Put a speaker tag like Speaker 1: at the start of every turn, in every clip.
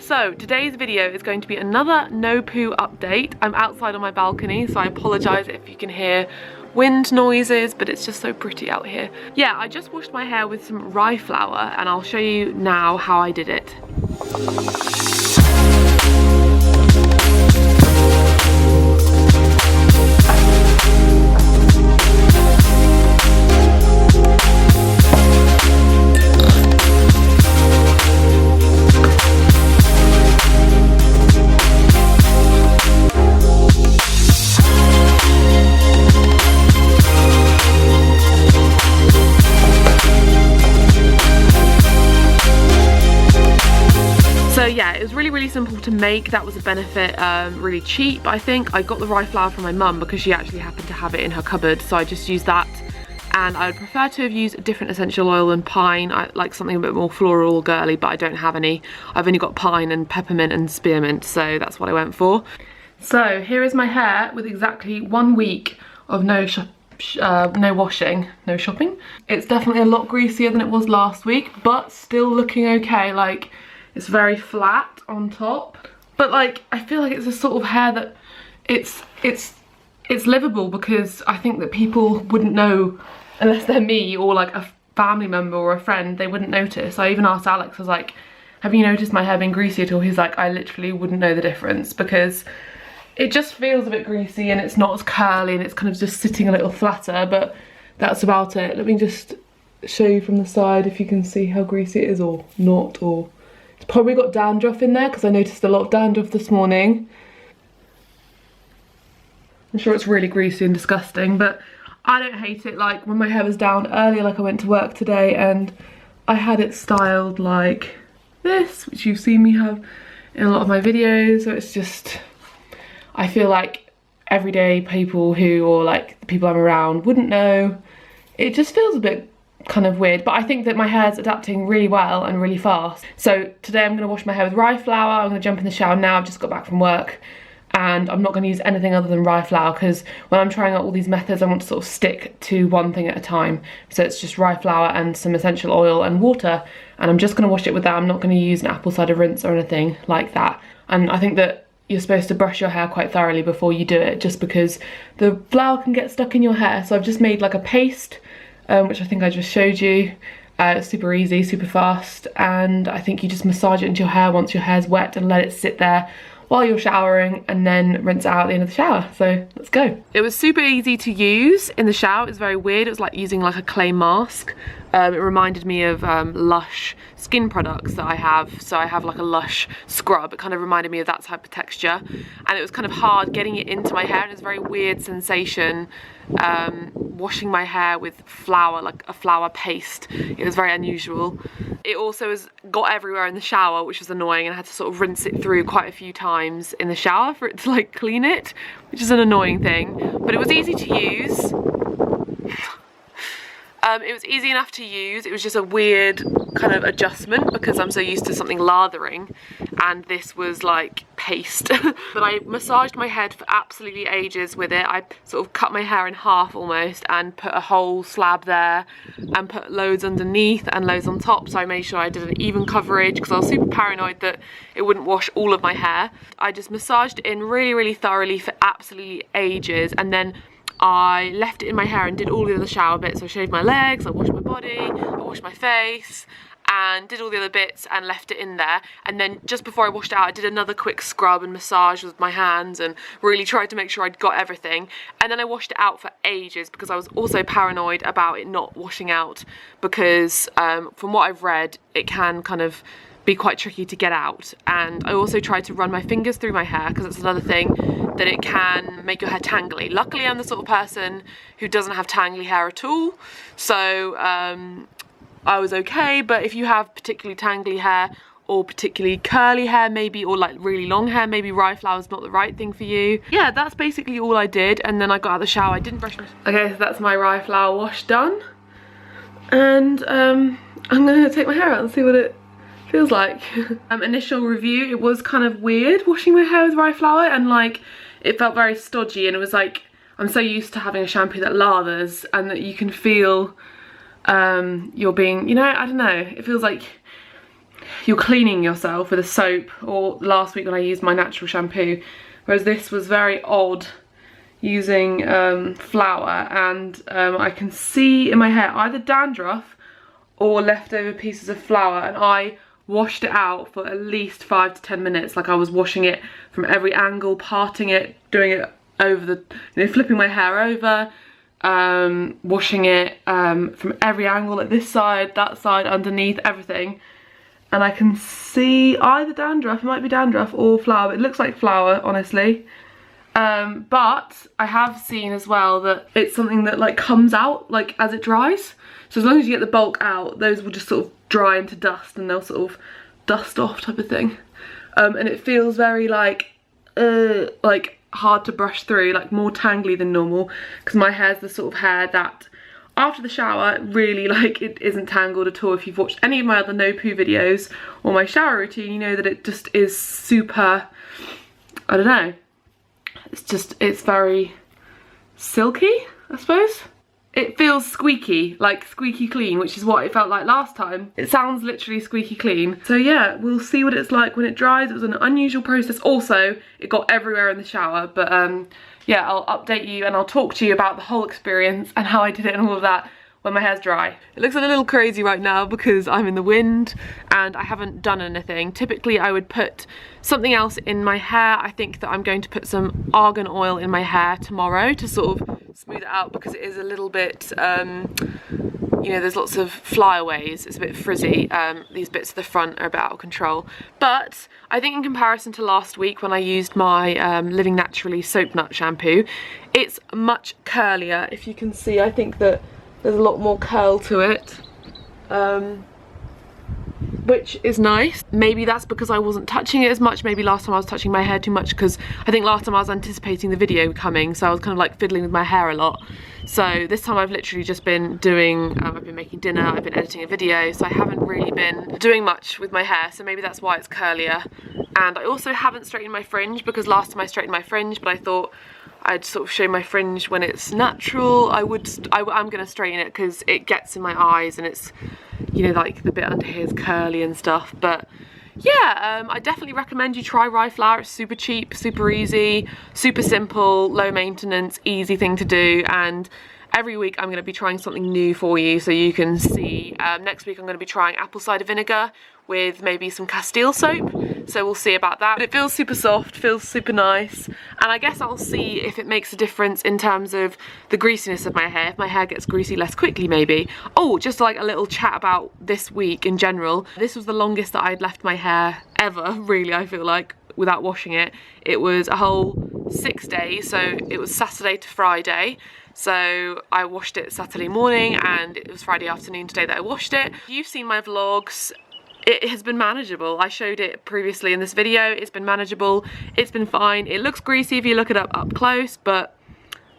Speaker 1: So today's video is going to be another no poo update. I'm outside on my balcony, so I apologise if you can hear wind noises, but it's just so pretty out here. Yeah, I just washed my hair with some rye flour and I'll show you now how I did it. So yeah, it was really simple to make. That was a benefit, really cheap I think. I got the rye flour from my mum because she actually happened to have it in her cupboard, so I just used that. And I would prefer to have used a different essential oil than pine. I like something a bit more floral or girly, but I don't have any. I've only got pine and peppermint and spearmint, so that's what I went for. So here is my hair with exactly 1 week of no washing, no shopping. It's definitely a lot greasier than it was last week, but still looking okay. Like, it's very flat on top, but like I feel like it's a sort of hair that it's livable, because I think that people wouldn't know unless they're me or like a family member or a friend. They wouldn't notice. I even asked Alex, I was like, have you noticed my hair being greasy at all? He's like, I literally wouldn't know the difference, because it just feels a bit greasy and it's not as curly and it's kind of just sitting a little flatter, but that's about it. Let me just show you from the side if you can see how greasy it is or not, or it's probably got dandruff in there because I noticed a lot of dandruff this morning. I'm sure it's really greasy and disgusting, but I don't hate it. Like when my hair was down earlier, like I went to work today and I had it styled like this, which you've seen me have in a lot of my videos. So it's just, I feel like everyday people who, or like the people I'm around, wouldn't know. It just feels a bit kind of weird, but I think that my hair's adapting really well and really fast. So today I'm going to wash my hair with rye flour. I'm going to jump in the shower now. I've just got back from work and I'm not going to use anything other than rye flour, because when I'm trying out all these methods I want to sort of stick to one thing at a time. So it's just rye flour and some essential oil and water, and I'm just going to wash it with that. I'm not going to use an apple cider rinse or anything like that. And I think that you're supposed to brush your hair quite thoroughly before you do it, just because the flour can get stuck in your hair. So I've just made like a paste, which I think I just showed you. It's super easy, super fast, and I think you just massage it into your hair once your hair's wet and let it sit there while you're showering, and then rinse it out at the end of the shower. So let's go. It was super easy to use in the shower. It was very weird. It was like using like a clay mask. It reminded me of Lush skin products that I have. So I have like a Lush scrub. It kind of reminded me of that type of texture, and it was kind of hard getting it into my hair, and it was a very weird sensation washing my hair with flour, like a flour paste. It was very unusual. It also got everywhere in the shower, which was annoying, and I had to sort of rinse it through quite a few times in the shower for it to like clean it, which is an annoying thing, but it was easy to use. It was easy enough to use. It was just a weird kind of adjustment because I'm so used to something lathering, and this was like paste. But I massaged my head for absolutely ages with it. I sort of cut my hair in half almost and put a whole slab there and put loads underneath and loads on top, so I made sure I did an even coverage because I was super paranoid that it wouldn't wash all of my hair. I just massaged it in really thoroughly for absolutely ages, and then I left it in my hair and did all the other shower bits. So I shaved my legs, I washed my body, I washed my face, and did all the other bits and left it in there. And then just before I washed it out, I did another quick scrub and massage with my hands and really tried to make sure I'd got everything. And then I washed it out for ages because I was also paranoid about it not washing out, because from what I've read, it can kind of be quite tricky to get out. And I also tried to run my fingers through my hair because it's another thing that it can make your hair tangly. Luckily I'm the sort of person who doesn't have tangly hair at all, so I was okay. But if you have particularly tangly hair or particularly curly hair maybe, or like really long hair, maybe rye flour is not the right thing for you. Yeah, that's basically all I did, and then I got out of the shower. I didn't brush my... Okay, so that's my rye flour wash done, and I'm gonna take my hair out and see what it feels like. Initial review, it was kind of weird washing my hair with rye flour, and like it felt very stodgy, and it was like, I'm so used to having a shampoo that lathers and that you can feel you're being, you know, I don't know, it feels like you're cleaning yourself with a soap, or last week when I used my natural shampoo, whereas this was very odd using flour, and I can see in my hair either dandruff or leftover pieces of flour, and I washed it out for at least 5 to 10 minutes. Like I was washing it from every angle, parting it, doing it over the, you know, flipping my hair over, washing it from every angle, like this side, that side, underneath, everything. And I can see either dandruff, it might be dandruff, or flour. It looks like flour, honestly. But I have seen as well that it's something that like comes out like as it dries. So as long as you get the bulk out, those will just sort of dry into dust, and they'll sort of dust off type of thing. And it feels very like hard to brush through, like more tangly than normal, because my hair's the sort of hair that after the shower really like it isn't tangled at all. If you've watched any of my other no poo videos or my shower routine, you know that it just is super, I don't know, it's very silky, I suppose. It feels squeaky, like squeaky clean, which is what it felt like last time. It sounds literally squeaky clean. So yeah, we'll see what it's like when it dries. It was an unusual process. Also, it got everywhere in the shower, but yeah, I'll update you and I'll talk to you about the whole experience and how I did it and all of that when my hair's dry. It looks a little crazy right now because I'm in the wind and I haven't done anything. Typically I would put something else in my hair. I think that I'm going to put some argan oil in my hair tomorrow to sort of smooth it out, because it is a little bit, you know, there's lots of flyaways, it's a bit frizzy. These bits at the front are a bit out of control. But I think in comparison to last week when I used my Living Naturally soap nut shampoo, it's much curlier. If you can see, I think that there's a lot more curl to it, which is nice. Maybe that's because I wasn't touching it as much. Maybe last time I was touching my hair too much, because I think last time I was anticipating the video coming, so I was kind of like fiddling with my hair a lot. So this time I've literally just been doing, I've been making dinner, I've been editing a video, so I haven't really been doing much with my hair, so maybe that's why it's curlier. And I also haven't straightened my fringe, because last time I straightened my fringe, but I thought I'd sort of show my fringe when it's natural. I'm gonna straighten it because it gets in my eyes and it's, you know, like the bit under here is curly and stuff. But yeah, I definitely recommend you try rye flour. It's super cheap, super easy, super simple, low maintenance, easy thing to do. And every week I'm going to be trying something new for you so you can see. Next week I'm going to be trying apple cider vinegar with maybe some Castile soap, so we'll see about that. But it feels super soft, feels super nice, and I guess I'll see if it makes a difference in terms of the greasiness of my hair, if my hair gets greasy less quickly maybe. Oh, just like a little chat about this week in general. This was the longest that I'd left my hair ever, really, I feel like, without washing it. It was a whole 6 days, so it was Saturday to Friday. So I washed it Saturday morning and it was Friday afternoon today that I washed it. You've seen my vlogs. It has been manageable. I showed it previously in this video. It's been manageable. It's been fine. It looks greasy if you look it up close, but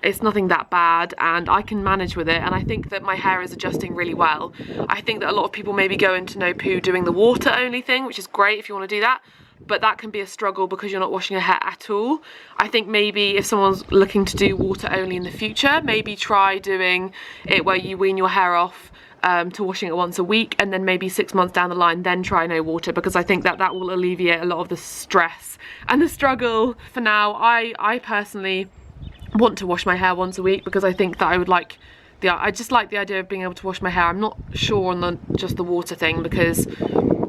Speaker 1: it's nothing that bad and I can manage with it. And I think that my hair is adjusting really well. I think that a lot of people maybe go into no poo doing the water only thing, which is great if you want to do that. But that can be a struggle because you're not washing your hair at all. I think maybe if someone's looking to do water only in the future, maybe try doing it where you wean your hair off to washing it once a week, and then maybe 6 months down the line then try no water, because I think that that will alleviate a lot of the stress and the struggle. For now, I personally want to wash my hair once a week because I think that I would like I just like the idea of being able to wash my hair. I'm not sure on just the water thing, because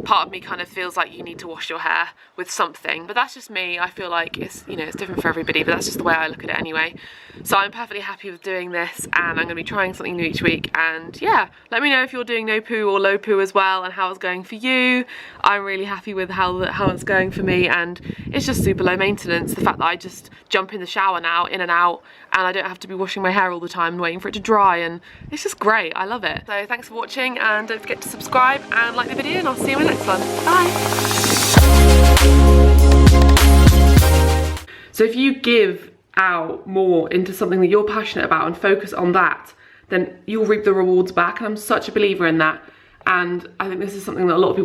Speaker 1: part of me kind of feels like you need to wash your hair with something, but that's just me. I feel like it's, you know, it's different for everybody, but that's just the way I look at it anyway. So I'm perfectly happy with doing this, and I'm going to be trying something new each week. And yeah, let me know if you're doing no poo or low poo as well and how it's going for you. I'm really happy with how it's going for me, and it's just super low maintenance. The fact that I just jump in the shower now, in and out, and I don't have to be washing my hair all the time and waiting for it to dry, and it's just great. I love it. So thanks for watching, and don't forget to subscribe and like the video, and I'll see you in the next one. Bye. So if you give out more into something that you're passionate about and focus on that, then you'll reap the rewards back, and I'm such a believer in that. And I think this is something that a lot of people